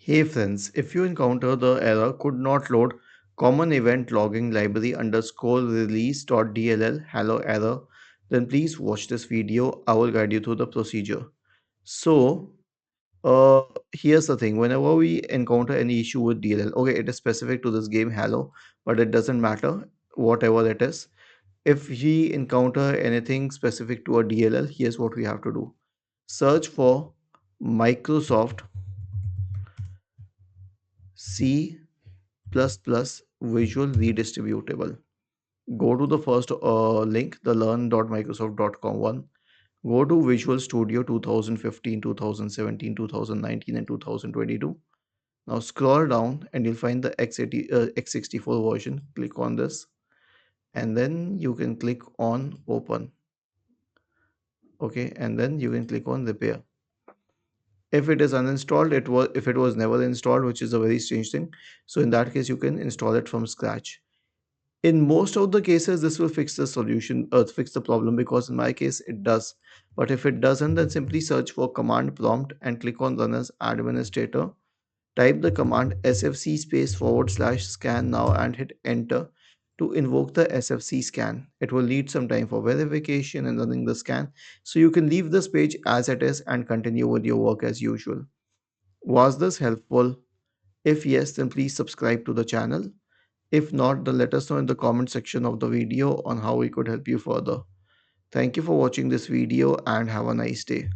Hey friends, if you encounter the error could not load common event logging library underscore release.dll Halo Error, then please watch this video. I will guide you through the procedure. So, uh, here's the thing. Whenever we encounter any issue with DLL, okay, it is specific to this game Halo, but it doesn't matter, whatever it is. If we encounter anything specific to a DLL, here's what we have to do. Search for Microsoft C++ Visual Redistributable. Go to the first link, the learn.microsoft.com one. Go to Visual Studio 2015, 2017, 2019, and 2022. Now scroll down and you'll find the x64 version. Click on this and then you can click on open. Okay, and then you can click on repair. If it is uninstalled, if it was never installed, which is a very strange thing. So in that case, you can install it from scratch. In most of the cases, this will fix the solution, fix the problem, because in my case it does. But if it doesn't, then simply search for command prompt and click on run as administrator. Type the command sfc space forward slash scan now and hit enter to invoke the sfc scan. It will need some time for verification and running the scan, so you can leave this page as it is and continue with your work as usual. Was this helpful? If yes, then please subscribe to the channel. If not, then let us know in the comment section of the video on how we could help you further. Thank you for watching this video and have a nice day.